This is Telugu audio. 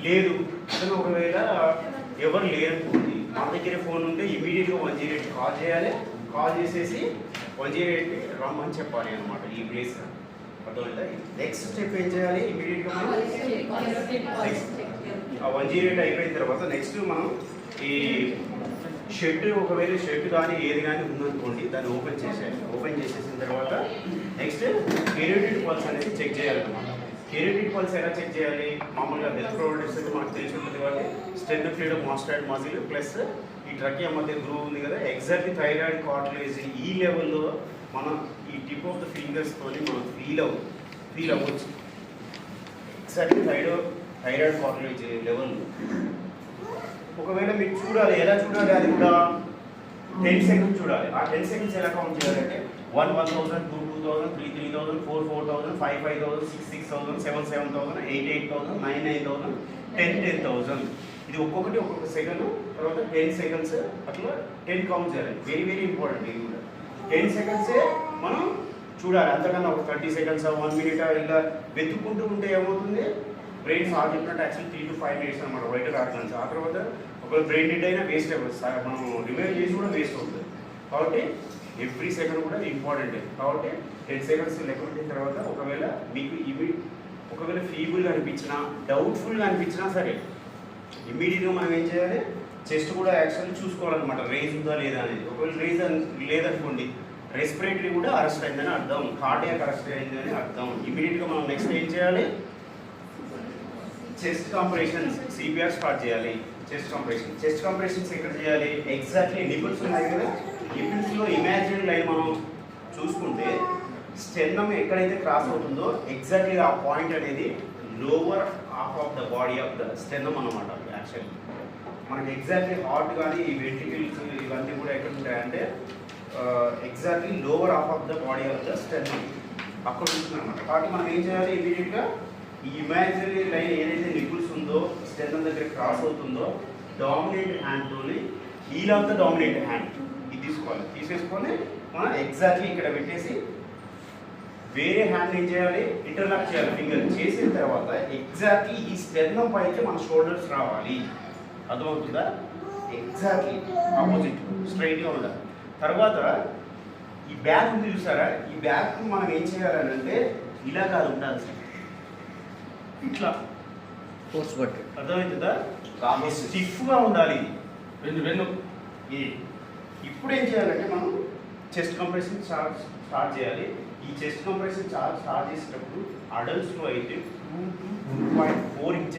లేదు అతను ఒకవేళ ఎవరు లేరనుకోండి, మా దగ్గర ఫోన్ ఉంటే ఇమీడియట్గా 108 కాల్ చేయాలి. కాల్ చేసేసి 108 రమ్మని చెప్పాలి అనమాట ఈ ప్లేస్. అర్థమైందా? నెక్స్ట్ స్టెప్ ఏం చేయాలి? ఇమీడియట్గా మనం 108 అయిపోయిన తర్వాత నెక్స్ట్ మనం ఈ షెడ్, ఒకవేళ షెడ్ కానీ ఏది కానీ ఉందనుకోండి, దాన్ని ఓపెన్ చేసేయాలి. ఓపెన్ చేసేసిన తర్వాత నెక్స్ట్ కెరోటిడ్ పల్స్ అనేది చెక్ చేయాలన్నమాట. కెరోటిడ్ పల్స్ ఎలా చెక్ చేయాలి? మామూలుగా హెల్త్ ప్రొవైడర్స్ అయితే మనకు తెలిసి ఉంటుంది కాబట్టి స్టెనోఫ్లూయిడ్ మాస్టాయిడ్ మజిల్ ప్లస్ ఈ ట్రకియా మధ్య గ్రూవ్ ఉంది కదా, ఎగ్జాక్ట్లీ థైరాయిడ్ కార్టిలేజ్ ఈ లెవెల్లో మనం ఈ టిప్ ఆఫ్ ద ఫింగర్స్ తోని మనం ఫీల్ అవ్వచ్చు. Exactly thyroid cartilage level. ఒకవేళ మీరు చూడాలి, ఎలా చూడాలి? అది కూడా 10 సెకండ్స్ చూడాలి. ఆ 10 సెకండ్స్ ఎలా కౌంట్ చేయాలంటే 1 1000, 2 2000, 3 3000, 4 4000, 5 5000, 6 6000, 7 7000, 8 8000, 9 9000, 10 10000. ఇది ఒక్కొక్కటి ఒక్కొక్క సెకండ్. తర్వాత 10 సెకండ్స్ అట్లా 10 కౌంట్ చేయాలి. Very very important. ఇది కూడా 10 సెకండ్సే మనం చూడాలి. అంతకన్నా ఒక 30 సెకండ్స్ 1 మినిట్ ఇలా వెతుక్కుంటూ ఉంటే ఏమవుతుంది? బ్రెయిన్ సార్ చెప్పినట్టు యాక్చువల్ 3 to 5 minutes అనమాట వైట్ రాట్లన్స్. ఆ తర్వాత ఒకవేళ బ్రెయిన్ డెడ్ అయినా వేస్ట్ అయిపోతుంది సార్, మనం రిమైవ్ చేసి కూడా వేస్ట్ అవుతుంది. కాబట్టి ఎవ్రీ సెకండ్ కూడా ఇంపార్టెంట్. కాబట్టి 10 సెకండ్స్ లెక్క పెట్టిన తర్వాత ఒకవేళ మీకు ఒకవేళ ఫీబుల్గా అనిపించినా, డౌట్ఫుల్గా అనిపించినా సరే ఇమ్మీడియట్గా మనం ఏం చేయాలి? చెస్ట్ కూడా యాక్చువల్లీ చూసుకోవాలన్నమాట, రేజ్ ఉందా లేదా అనేది. ఒకవేళ రేజ్ లేదనుకోండి, రెస్పిరేటరీ కూడా అరెస్ట్ అయిందని అర్థం, కార్డియాక్ అరెస్ట్ అయిందని అర్థం. ఇమ్మీడియట్గా మనం నెక్స్ట్ ఏం చేయాలి? చెస్ట్ కంప్రెషన్స్, సిపిఆర్ స్టార్ట్ చేయాలి. చెస్ట్ కంప్రెషన్స్ ఎక్కడ చేయాలి? ఎగ్జాక్ట్లీ నిపుల్స్ ఉన్నాయి కదా, నిపుల్స్లో ఇమాజినరీ లైన్ మనం చూసుకుంటే స్టెర్నమ్ ఎక్కడైతే క్రాస్ అవుతుందో ఎగ్జాక్ట్లీ ఆ పాయింట్ అనేది lower half of the body of the sternum అనమాట. యాక్చువల్లీ మనకి ఎగ్జాక్ట్లీ హార్ట్ కానీ ఈ వెంట్రికల్స్ ఇవన్నీ కూడా ఎక్కడ ఉంటాయంటే exactly lower half of the body of the sternum అక్కడ ఉంటుంది అనమాట. కాబట్టి మనం ఏం చేయాలి? ఇమీడియట్గా ఈ ఇమాజినరీ లైన్ ఏదైతే నిపుల్స్ ఉందో స్టెర్నమ్ దగ్గర క్రాస్ అవుతుందో డామినెంట్ హ్యాండ్తోని heel of the dominant hand ఇది తీసేసుకొని మనం ఎగ్జాక్ట్లీ ఇక్కడ పెట్టేసి వేరే హ్యాండ్ ఏం చేయాలి? ఇంటర్లాక్ చేయాలి. ఫింగర్ చేసిన తర్వాత ఎగ్జాక్ట్లీ ఈ స్టెర్నమ్ పైకి మన షోల్డర్స్ రావాలి. అర్థమవుతుందా? ఎగ్జాక్ట్లీ ఆపోజిట్ స్ట్రైట్గా ఉండాలి. తర్వాత ఈ బ్యాక్ ఉంది చూసారా, ఈ బ్యాక్ మనం ఏం చేయాలని అంటే ఇలా కాదు ఉండాలి సార్, ఇట్లా ఫోర్స్ బట్టి. అర్థమవుతుందా? స్టిఫ్గా ఉండాలి వెన్ను. ఇప్పుడు ఏం చేయాలంటే మనం చెస్ట్ కంప్రెషన్ స్టార్ట్ చేయాలి. ఈ చెస్ట్ కంప్రెషన్ స్టార్ట్ చేసేటప్పుడు అడల్ట్స్లో అయితే 2 to 2.4 ఇంచెస్